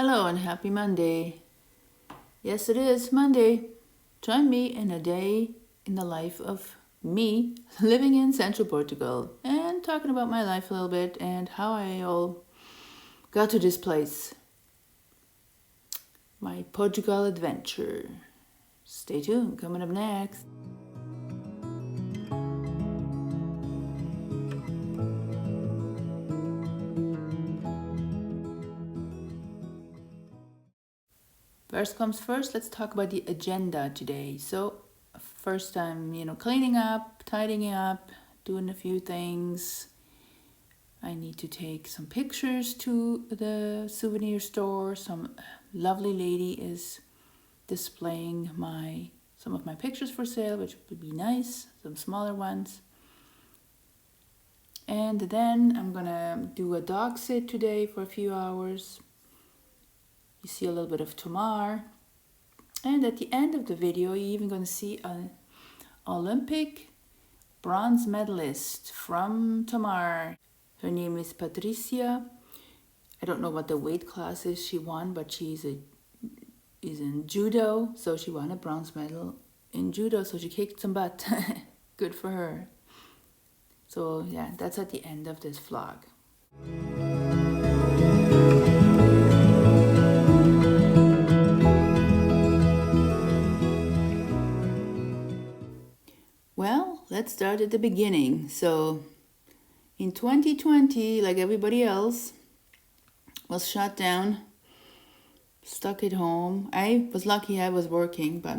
Hello and happy Monday. Yes, it is Monday. Join me in a day in the life of me living in central Portugal and talking about my life a little bit and how I all got to this place. My Portugal adventure. Stay tuned, coming up next. First comes first, let's talk about the agenda today. So, first I'm, cleaning up, tidying up, doing a few things. I need to take some pictures to the souvenir store. Some lovely lady is displaying some of my pictures for sale, which would be nice, some smaller ones. And then I'm gonna do a dog sit today for a few hours. You see a little bit of Tamar. And at the end of the video, you're even going to see an Olympic bronze medalist from Tamar. Her name is Patricia. I don't know what the weight class is she won, but she's in judo, so she won a bronze medal in judo, so she kicked some butt. Good for her. So yeah, that's at the end of this vlog. Well, let's start at the beginning. So, in 2020, like everybody else, was shut down, stuck at home. I was lucky I was working, but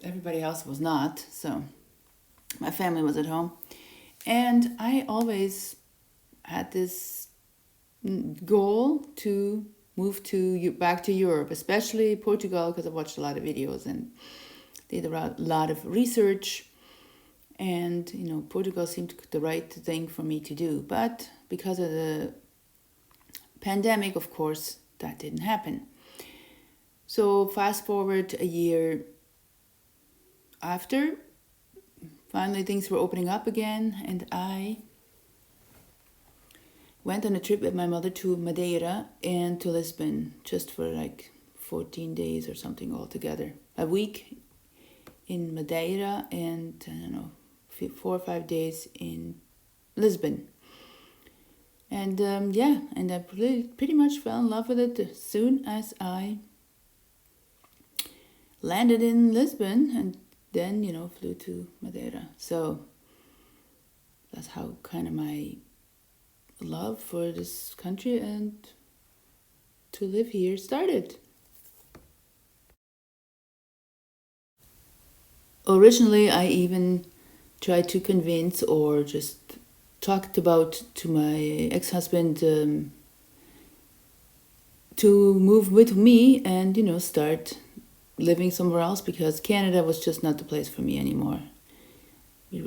everybody else was not. So, my family was at home. And I always had this goal to move back to Europe, especially Portugal, because I watched a lot of videos and did a lot of research. And, Portugal seemed the right thing for me to do. But because of the pandemic, of course, that didn't happen. So fast forward a year after, finally things were opening up again. And I went on a trip with my mother to Madeira and to Lisbon, just for like 14 days or something altogether. A week in Madeira and, 4 or 5 days in Lisbon. And and I pretty much fell in love with it as soon as I landed in Lisbon and then, flew to Madeira. So that's how kind of my love for this country and to live here started. Originally, I even tried to convince or just talked about to my ex-husband to move with me and, start living somewhere else because Canada was just not the place for me anymore.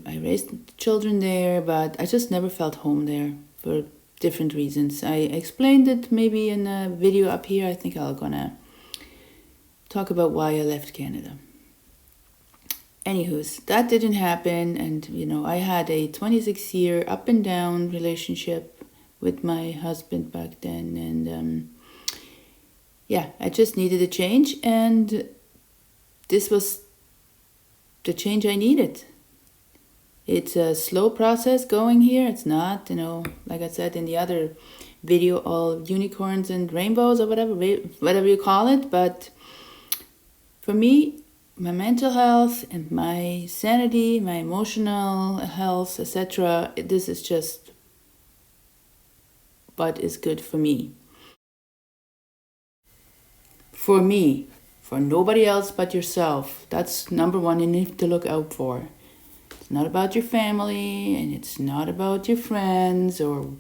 I raised children there, but I just never felt home there for different reasons. I explained it maybe in a video up here. I think I'm gonna talk about why I left Canada. Anywho's, that didn't happen, and I had a 26-year up and down relationship with my husband back then, and I just needed a change, and this was the change I needed. It's a slow process going here. It's not, like I said in the other video, all unicorns and rainbows or whatever you call it, but for me, my mental health and my sanity, my emotional health, etc., this is just what is good for me. For me, for nobody else but yourself. That's number one you need to look out for. It's not about your family and it's not about your friends or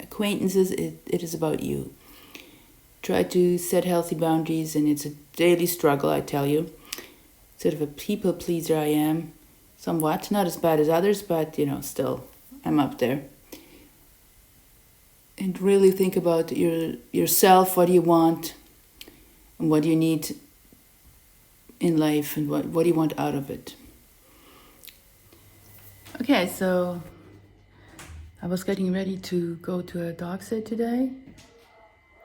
acquaintances. It is about you. Try to set healthy boundaries, and it's a daily struggle, I tell you. Sort of a people pleaser I am, somewhat. Not as bad as others, but, still, I'm up there. And really think about yourself, what do you want, and what do you need in life, and what do you want out of it. Okay, so I was getting ready to go to a dog sit today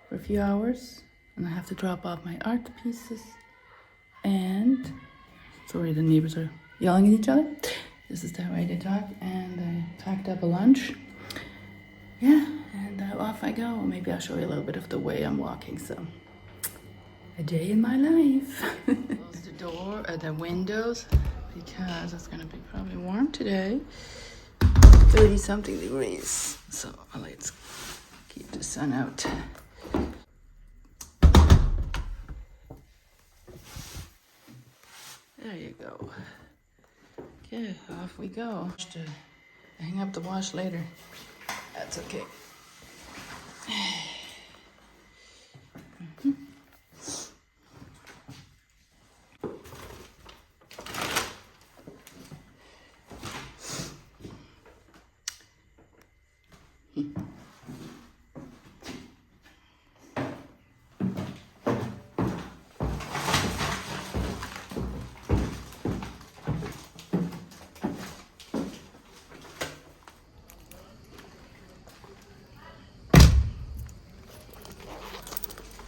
for a few hours. And I have to drop off my art pieces. And sorry, the neighbors are yelling at each other. This is the way they talk. And I packed up a lunch. Yeah, and off I go. Maybe I'll show you a little bit of the way I'm walking. So, a day in my life. Close the door, the windows, because it's gonna be probably warm today. 30 something degrees. So let's keep the sun out. There you go. Okay, off we go. Hang up the wash later. That's okay.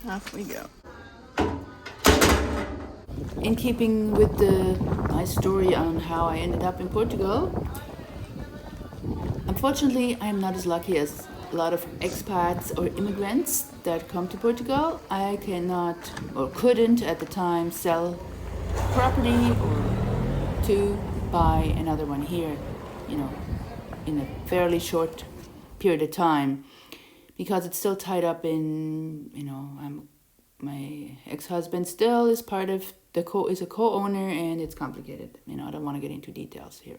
Off we go. In keeping with my story on how I ended up in Portugal, unfortunately, I am not as lucky as a lot of expats or immigrants that come to Portugal. I cannot or couldn't at the time sell property or to buy another one here, in a fairly short period of time, because it's still tied up in, my ex-husband still is part of is a co-owner, and it's complicated. I don't want to get into details here.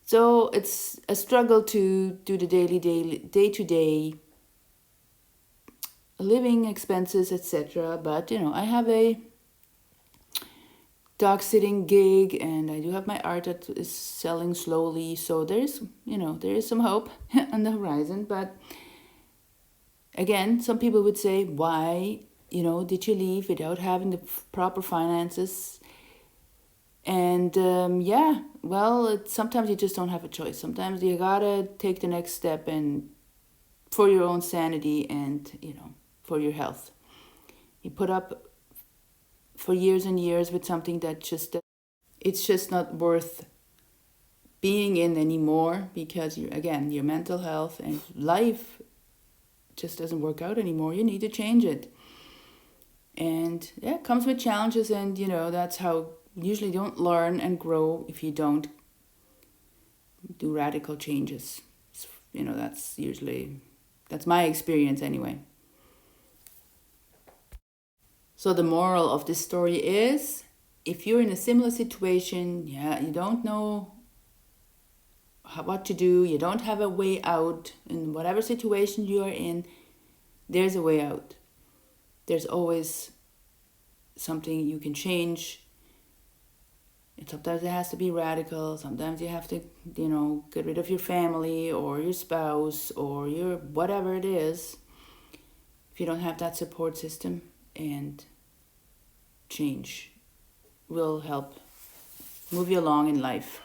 So it's a struggle to do the day-to-day living expenses, etc. But, I have a dog sitting gig, and I do have my art that is selling slowly. So there is some hope on the horizon. But again, some people would say, why, did you leave without having the proper finances? And sometimes you just don't have a choice. Sometimes you gotta take the next step, and for your own sanity and, for your health. You put up for years and years with something that it's just not worth being in anymore, because your mental health and life just doesn't work out anymore. You need to change it. And it comes with challenges, and that's how usually don't learn and grow if you don't do radical changes. That's my experience anyway. So the moral of this story is, if you're in a similar situation, you don't know what to do, you don't have a way out in whatever situation you are in, there's a way out. There's always something you can change. Sometimes it has to be radical. Sometimes you have to, get rid of your family or your spouse or your whatever it is. If you don't have that support system, and change will help move you along in life.